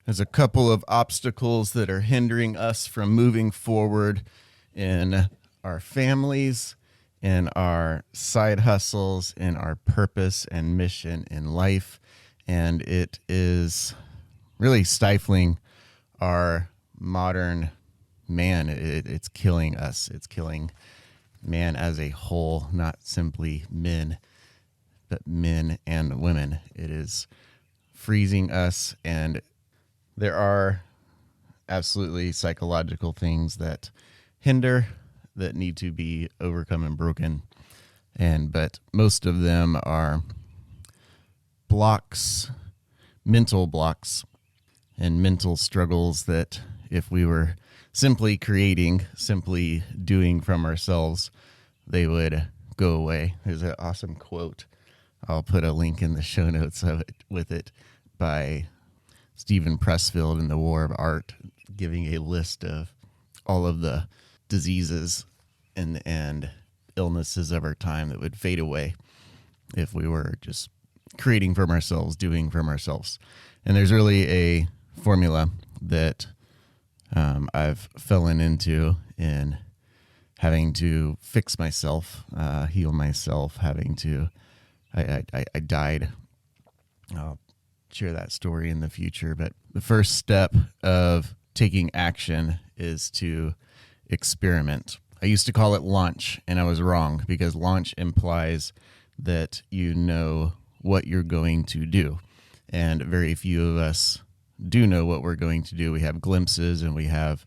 There's a couple of obstacles that are hindering us from moving forward in our families, in our side hustles, in our purpose and mission in life. And it is really stifling our modern man. It's killing us. It's killing man as a whole, not simply men, but men and women. It is freezing us, and there are absolutely psychological things that hinder, that need to be overcome and broken. But most of them are blocks, mental blocks, and mental struggles that if we were simply creating, simply doing from ourselves, they would go away. There's an awesome quote. I'll put a link in the show notes of it with it by Steven Pressfield in The War of Art, giving a list of all of the diseases and illnesses of our time that would fade away if we were just creating from ourselves, doing from ourselves. And there's really a formula that I've fallen into in having to fix myself, heal myself, I died. I'll share that story in the future. But the first step of taking action is to experiment. I used to call it launch, and I was wrong, because launch implies that you know what you're going to do. And very few of us do know what we're going to do. We have glimpses and we have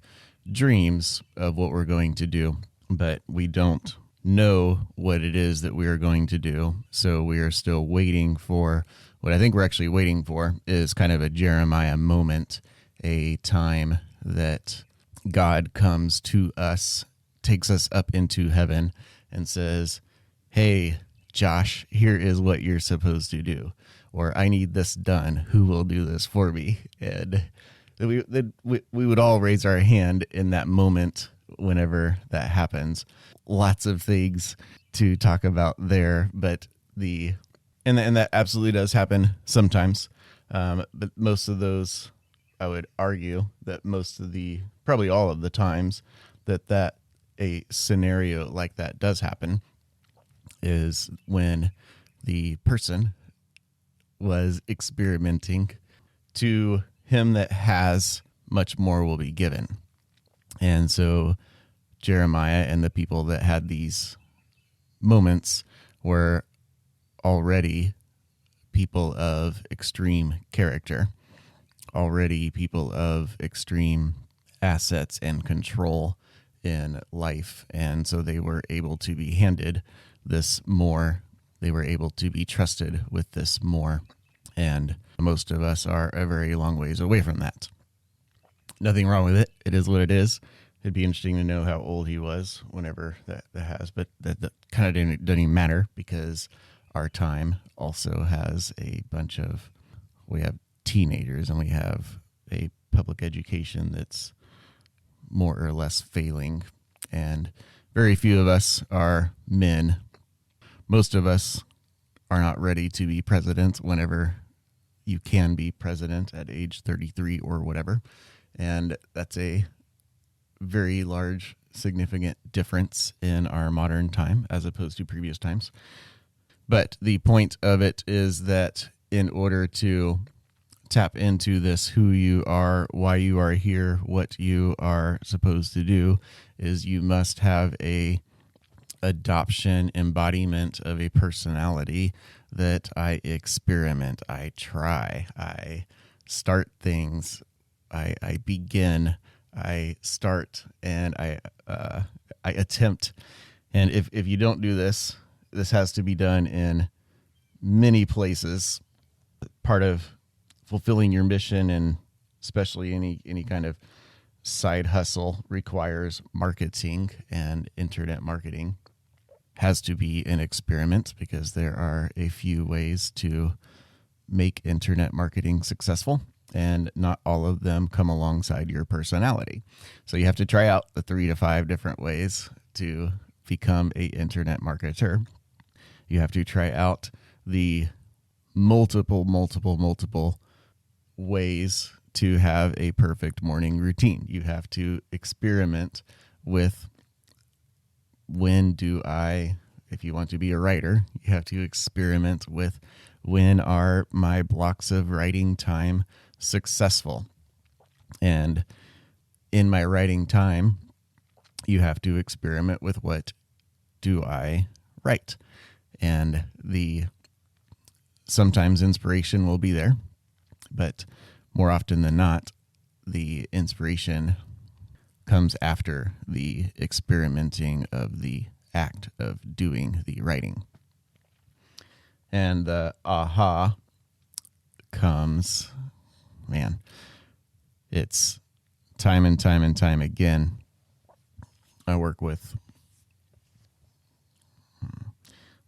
dreams of what we're going to do, but we don't know what it is that we are going to do. So we are still waiting for what I think we're actually waiting for is kind of a Jeremiah moment, a time that God comes to us, takes us up into heaven and says, "Hey, Josh, here is what you're supposed to do," or "I need this done. Who will do this for me?" And we would all raise our hand in that moment whenever that happens. Lots of things to talk about there, but and that absolutely does happen sometimes. But most of those, I would argue that probably all of the times that a scenario like that does happen is when the person was experimenting. To him that has, much more will be given. And so Jeremiah and the people that had these moments were already people of extreme character, already people of extreme assets and control in life. And so they were able to be handed this more. They were able to be trusted with this more. And most of us are a very long ways away from that. Nothing wrong with it. It is what it is. It'd be interesting to know how old he was whenever that has, but that kind of doesn't even matter, because our time also has we have teenagers and we have a public education that's more or less failing, and very few of us are men. Most of us are not ready to be president whenever you can be president at age 33 or whatever. And that's a very large, significant difference in our modern time as opposed to previous times. But the point of it is that in order to tap into this, who you are, why you are here, what you are supposed to do, is you must have a adoption, embodiment of a personality that I experiment, I try, I start things, I begin, I start, and I attempt. And if you don't do this, this has to be done in many places. Part of fulfilling your mission, and especially any kind of side hustle, requires marketing, and internet marketing has to be an experiment, because there are a few ways to make internet marketing successful, and not all of them come alongside your personality. So you have to try out the 3 to 5 different ways to become an internet marketer. You have to try out the multiple ways to have a perfect morning routine. You have to experiment with if you want to be a writer, you have to experiment with when are my blocks of writing time successful. And in my writing time, you have to experiment with what do I write. And sometimes inspiration will be there, but more often than not, the inspiration comes after the experimenting of the act of doing the writing. And the aha comes, it's time and time and time again. I work with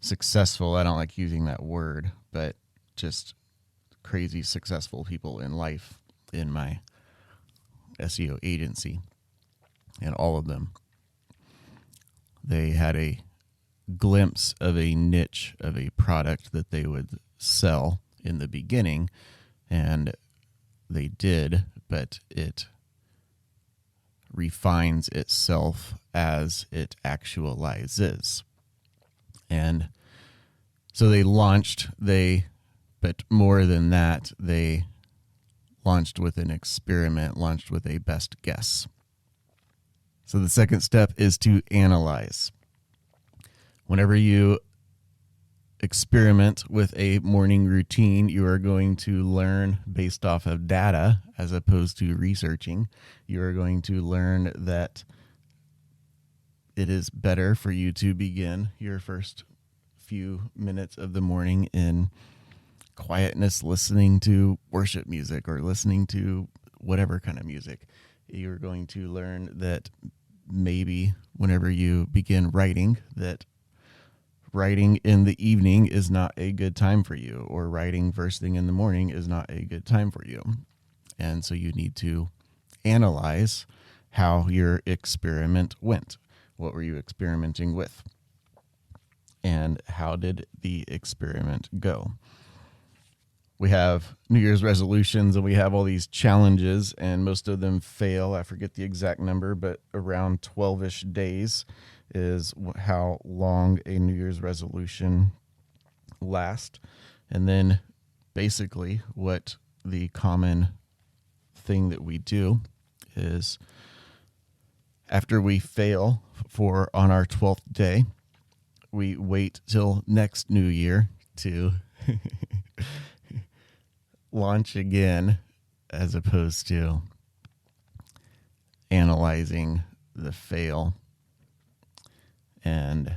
successful, I don't like using that word, but just crazy successful people in life in my SEO agency. And all of them, they had a glimpse of a niche of a product that they would sell in the beginning, and they did, but it refines itself as it actualizes. And so they launched, but more than that, they launched with an experiment, launched with a best guess. So the second step is to analyze. Whenever you experiment with a morning routine, you are going to learn based off of data as opposed to researching. You are going to learn that it is better for you to begin your first few minutes of the morning in quietness, listening to worship music or listening to whatever kind of music. You're going to learn that maybe whenever you begin writing, that writing in the evening is not a good time for you, or writing first thing in the morning is not a good time for you. And so you need to analyze how your experiment went. What were you experimenting with? And how did the experiment go? We have New Year's resolutions and we have all these challenges, and most of them fail. I forget the exact number, but around 12-ish days is how long a New Year's resolution lasts. And then basically what the common thing that we do is after we fail on our 12th day, we wait till next New Year to launch again, as opposed to analyzing the fail and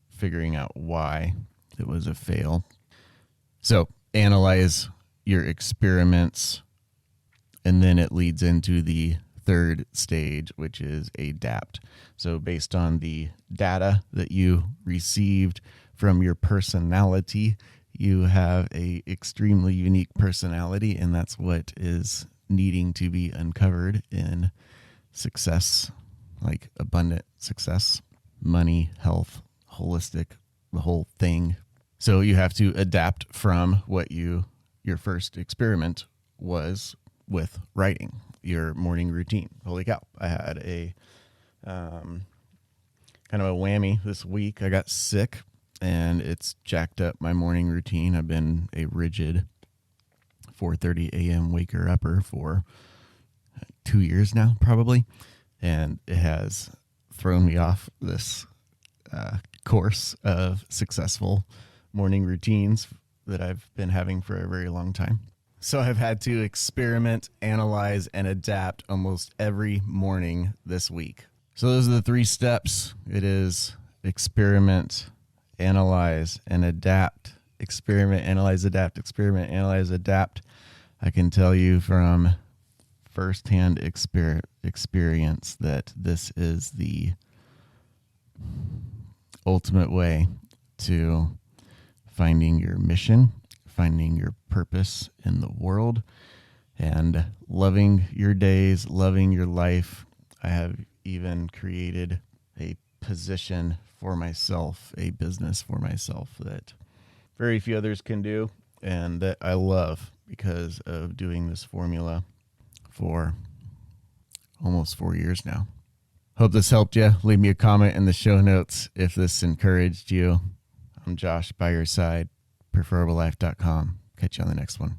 figuring out why it was a fail. So analyze your experiments, and then it leads into the third stage, which is adapt. So based on the data that you received from your personality, you have a extremely unique personality, and that's what is needing to be uncovered in success, like abundant success, money, health, holistic, the whole thing. So you have to adapt from what your first experiment was with writing, your morning routine. Holy cow. I had a kind of a whammy this week. I got sick, and it's jacked up my morning routine. I've been a rigid 4:30 a.m. waker-upper for 2 years now, probably, and it has thrown me off this course of successful morning routines that I've been having for a very long time. So I've had to experiment, analyze, and adapt almost every morning this week. So those are the 3 steps. It is experiment, analyze, and adapt. Experiment, analyze, adapt. Experiment, analyze, adapt. I can tell you from firsthand experience that this is the ultimate way to finding your mission, finding your purpose in the world, and loving your days, loving your life. I have even created a position for myself, a business for myself that very few others can do, and that I love. because of doing this formula for almost 4 years now. Hope this helped you. Leave me a comment in the show notes if this encouraged you. I'm Josh, by your side, preferablelife.com. Catch you on the next one.